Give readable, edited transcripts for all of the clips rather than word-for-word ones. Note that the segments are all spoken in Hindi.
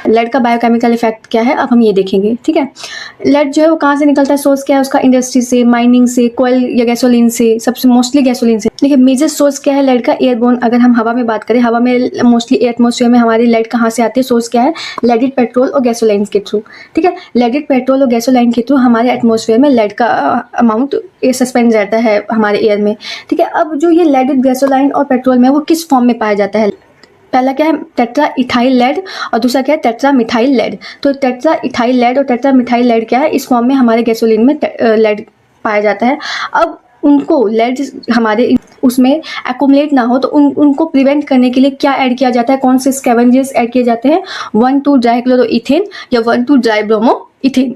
लेड का बायोकेमिकल इफेक्ट क्या है अब हम ये देखेंगे, ठीक है। लेड जो है वो कहाँ से निकलता है, सोर्स क्या है उसका, इंडस्ट्री से, माइनिंग से, कोयल या गैसोलीन से, सबसे मोस्टली गैसोलीन से। देखिए मेजर सोर्स क्या है लेड का, एयरबोर्न। अगर हम हवा में बात करें, हवा में मोस्टली एटमॉस्फेयर में हमारी लेड कहाँ से आती है, सोर्स क्या है, लेडेड पेट्रोल और गैसोलाइन के थ्रू, ठीक है। लेडेड पेट्रोल और गैसोलाइन के थ्रू हमारे एटमॉस्फेयर में लेड का अमाउंट सस्पेंड रहता है हमारे एयर में, ठीक है। अब जो ये लेडेड गैसोलाइन और पेट्रोल में वो किस फॉर्म में पाया जाता है, पहला क्या है टेट्रा इथाइल लेड और दूसरा क्या है टेट्रा मिथाइल लेड। तो टेट्रा इथाइल लेड और टेट्रा मिथाइल लेड क्या है, इस फॉर्म में हमारे गैसोलीन में लेड पाया जाता है। अब उनको लेड हमारे उसमें एक्युमुलेट ना हो तो उनको प्रिवेंट करने के लिए क्या ऐड किया जाता है, कौन से स्कैवेंजर्स ऐड किए जाते हैं, 1,2-डाइक्लोरोइथेन या 1,2-ब्रोमोइथेन,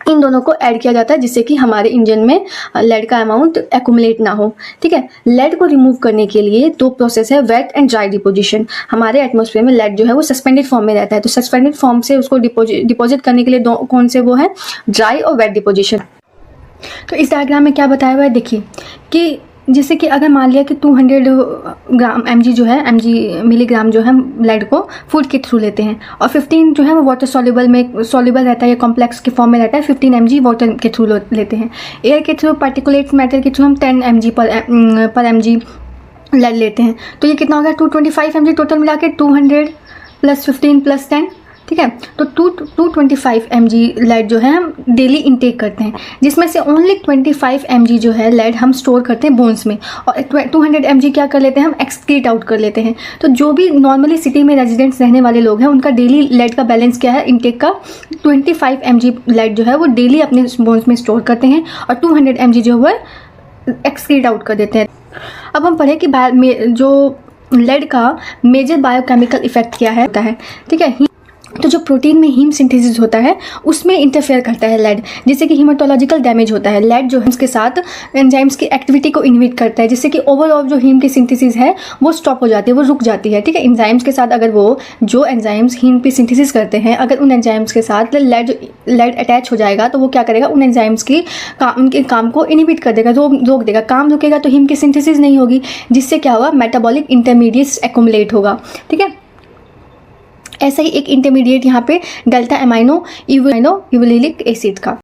इन दोनों को ऐड किया जाता है जिससे कि हमारे इंजन में लेड का अमाउंट एक्युमुलेट ना हो, ठीक है। लेड को रिमूव करने के लिए दो प्रोसेस है, वेट एंड ड्राई डिपोजिशन। हमारे एटमॉस्फेयर में लेड जो है वो सस्पेंडेड फॉर्म में रहता है, तो सस्पेंडेड फॉर्म से उसको डिपोजिट करने के लिए दो कौन से वो है, ड्राई और वेट डिपोजिशन। तो इस डायग्राम में क्या बताया हुआ है देखिए कि जैसे कि अगर मान लिया कि 200 ग्राम mg जो है mg मिलीग्राम जो है लेड को फूड के थ्रू लेते हैं और 15 जो है वो वाटर सॉल्युबल रहता है या कॉम्प्लेक्स के फॉर्म में रहता है, 15 mg वाटर के थ्रू लेते हैं। एयर के थ्रू पार्टिकुलेट मैटर के थ्रू हम 10 mg पर mg लेड लेते हैं, तो ये कितना हो गया 225 mg टोटल मिला के 200 + 15 + 10, ठीक है। तो 225 mg लेड जो है हम डेली इंटेक करते हैं, जिसमें से ओनली 25 mg जो है लेड हम स्टोर करते हैं बोन्स में और 200 mg क्या कर लेते हैं हम एक्सक्रीट आउट कर लेते हैं। तो जो भी नॉर्मली सिटी में रेजिडेंट्स रहने वाले लोग हैं उनका डेली लेड का बैलेंस क्या है, इंटेक का 25 mg लेड जो है वो डेली अपने बोन्स में स्टोर करते हैं और 200 mg जो है एक्सक्रीट आउट कर देते हैं। अब हम पढ़े कि जो लेड का मेजर बायोकेमिकल इफेक्ट क्या है होता है, ठीक है। तो जो प्रोटीन में हीम सिंथेसिस होता है उसमें इंटरफेयर करता है लेड, जिससे कि हीमाटोलॉजिकल डैमेज होता है। लेड जो है उसके साथ एंजाइम्स की एक्टिविटी को इनहिबिट करता है, जिससे कि ओवरऑल जो हीम की सिंथेसिस है वो स्टॉप हो जाती है, वो रुक जाती है, ठीक है। एंजाइम्स के साथ अगर वो जो एंजाइम्स हीम की सिंथेसिस करते हैं अगर उन एंजाइम्स के साथ लेड अटैच हो जाएगा तो वो क्या करेगा, उन एंजाइम्स की उनके काम को इनहिबिट कर देगा, रोक देगा। काम रुकेगा तो हीम की सिंथेसिस नहीं होगी, जिससे क्या होगा, मेटाबॉलिक इंटरमीडिएट्स एक्युमुलेट होगा, ठीक है। ऐसा ही एक इंटरमीडिएट यहाँ पे डेल्टा एमाइनो इवोलिक एसिड का